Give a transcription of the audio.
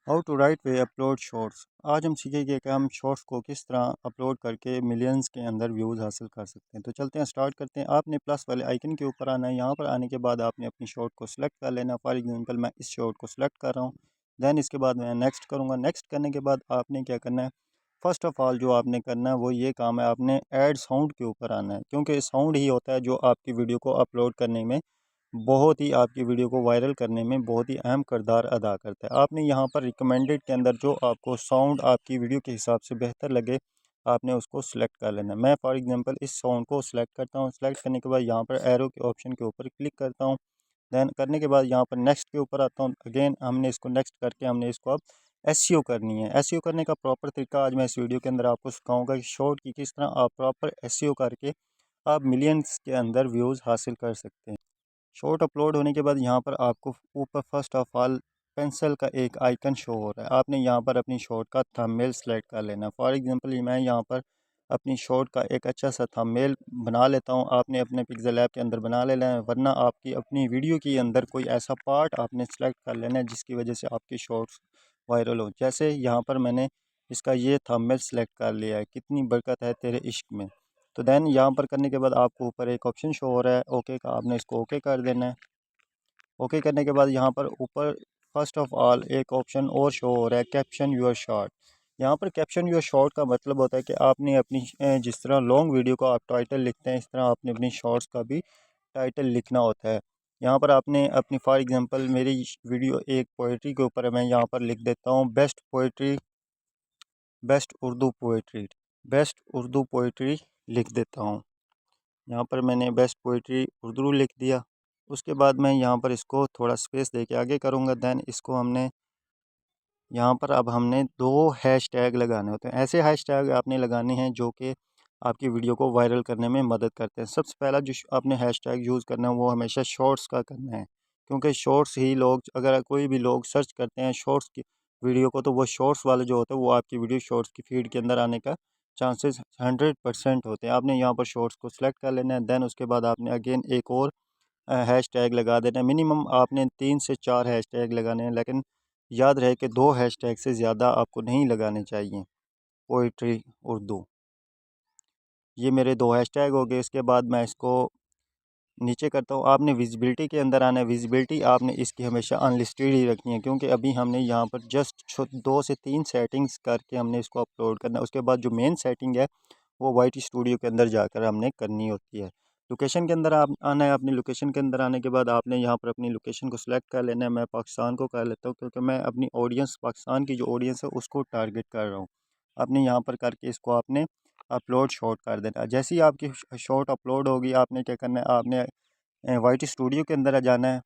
How to right way upload shorts. आज हम सीखेंगे कि हम शॉर्ट्स को किस तरह अपलोड करके मिलियंस के अंदर व्यूज़ हासिल कर सकते हैं। तो चलते हैं, स्टार्ट करते हैं। आपने प्लस वाले आइकन के ऊपर आना है। यहाँ पर आने के बाद आपने अपनी शॉर्ट को सिलेक्ट कर लेना। फॉर एग्जांपल मैं इस शॉर्ट को सिलेक्ट कर रहा हूँ। दैन इसके बाद मैं नेक्स्ट करूँगा। नेक्स्ट करने के बाद आपने क्या करना है, फ़र्स्ट ऑफ़ ऑल जो आपने करना है वो ये काम है, आपने ऐड साउंड के ऊपर आना है, क्योंकि साउंड ही होता है जो आपकी वीडियो को अपलोड करने में बहुत ही, आपकी वीडियो को वायरल करने में बहुत ही अहम किरदार अदा करता है। आपने यहाँ पर रिकमेंडेड के अंदर जो आपको साउंड आपकी वीडियो के हिसाब से बेहतर लगे, आपने उसको सिलेक्ट कर लेना है। मैं फॉर एग्जांपल इस साउंड को सिलेक्ट करता हूँ। सिलेक्ट करने के बाद यहाँ पर एरो के ऑप्शन के ऊपर क्लिक करता हूँ। दैन करने के बाद यहाँ पर नेक्स्ट के ऊपर आता हूँ। अगेन हमने इसको नेक्स्ट करके हमने इसको अब एसईओ करनी है। एसईओ करने का प्रॉपर तरीका आज मैं इस वीडियो के अंदर आपको सिखाऊंगा कि शॉर्ट की किस तरह आप प्रॉपर एसईओ करके आप मिलियंस के अंदर व्यूज़ हासिल कर सकते हैं। शॉर्ट अपलोड होने के बाद यहाँ पर आपको ऊपर फर्स्ट ऑफ ऑल पेंसिल का एक आइकन शो हो रहा है। आपने यहाँ पर अपनी शॉर्ट का थंबनेल सेलेक्ट कर लेना। फॉर एग्जांपल मैं यहाँ पर अपनी शॉर्ट का एक अच्छा सा थंबनेल बना लेता हूँ। आपने अपने पिक्सेल ऐप के अंदर बना लेना है, वरना आपकी अपनी वीडियो के अंदर कोई ऐसा पार्ट आपने सेलेक्ट कर लेना है जिसकी वजह से आपकी शॉर्ट्स वायरल हो। जैसे यहाँ पर मैंने इसका ये थंबनेल सेलेक्ट कर लिया है, कितनी बरकत है तेरे इश्क में। तो देन यहाँ पर करने के बाद आपको ऊपर एक ऑप्शन शो हो रहा है ओके का, आपने इसको ओके कर देना है। ओके करने के बाद यहाँ पर ऊपर फर्स्ट ऑफ ऑल एक ऑप्शन और शो हो रहा है कैप्शन योर शॉर्ट। यहाँ पर कैप्शन योर शॉर्ट का मतलब होता है कि आपने अपनी जिस तरह लॉन्ग वीडियो का आप टाइटल लिखते हैं, इस तरह आपने अपनी शॉर्ट्स का भी टाइटल लिखना होता है। यहाँ पर आपने अपनी फॉर एग्जांपल मेरी वीडियो एक पोइट्री के ऊपर है, मैं यहाँ पर लिख देता हूँ best poetry, best Urdu poetry, best Urdu poetry लिख देता हूँ। यहाँ पर मैंने बेस्ट पोइट्री उर्दू लिख दिया। उसके बाद मैं यहाँ पर इसको थोड़ा स्पेस दे के आगे करूँगा। दैन इसको हमने यहाँ पर अब हमने दो हैशटैग लगाने होते हैं। ऐसे हैशटैग आपने लगाने हैं जो कि आपकी वीडियो को वायरल करने में मदद करते हैं। सबसे पहला जो आपने हैशटैग यूज़ करना है वो हमेशा शॉर्ट्स का करना है, क्योंकि शॉर्ट्स ही लोग, अगर कोई भी लोग सर्च करते हैं शॉर्ट्स की वीडियो को, तो वो शॉर्ट्स वाले जो होते हैं वो आपकी वीडियो शॉर्ट्स की फीड के अंदर आने का चांसेस 100% होते हैं। आपने यहाँ पर शॉर्ट्स को सिलेक्ट कर लेना है। दैन उसके बाद आपने अगेन एक और हैशटैग लगा देना है। मिनिमम आपने 3 से 4 हैशटैग लगाने हैं, लेकिन याद रहे कि 2 हैशटैग से ज़्यादा आपको नहीं लगाने चाहिए। पोइट्री उर्दू, ये मेरे 2 हैशटैग हो गए। इसके बाद मैं इसको नीचे करता हूँ। आपने विजिबिलिटी के अंदर आना है। विजिबिलिटी आपने इसकी हमेशा अनलिस्टेड ही रखनी है, क्योंकि अभी हमने यहाँ पर जस्ट 2 से 3 सेटिंग्स करके हमने इसको अपलोड करना है। उसके बाद जो मेन सेटिंग है वो वाईटी स्टूडियो के अंदर जाकर हमने करनी होती है। लोकेशन के अंदर आप आना है। अपनी लोकेशन के अंदर आने के बाद आपने यहाँ पर अपनी लोकेशन को सिलेक्ट कर लेना है। मैं पाकिस्तान को कर लेता हूँ, क्योंकि मैं अपनी ऑडियंस, पाकिस्तान की जो ऑडियंस है उसको टारगेट कर रहा हूँ। आपने यहाँ पर करके इसको आपने अपलोड शॉर्ट कर देना। जैसे ही आपकी शॉर्ट अपलोड होगी, आपने क्या करना है, आपने वाईटी स्टूडियो के अंदर जाना है।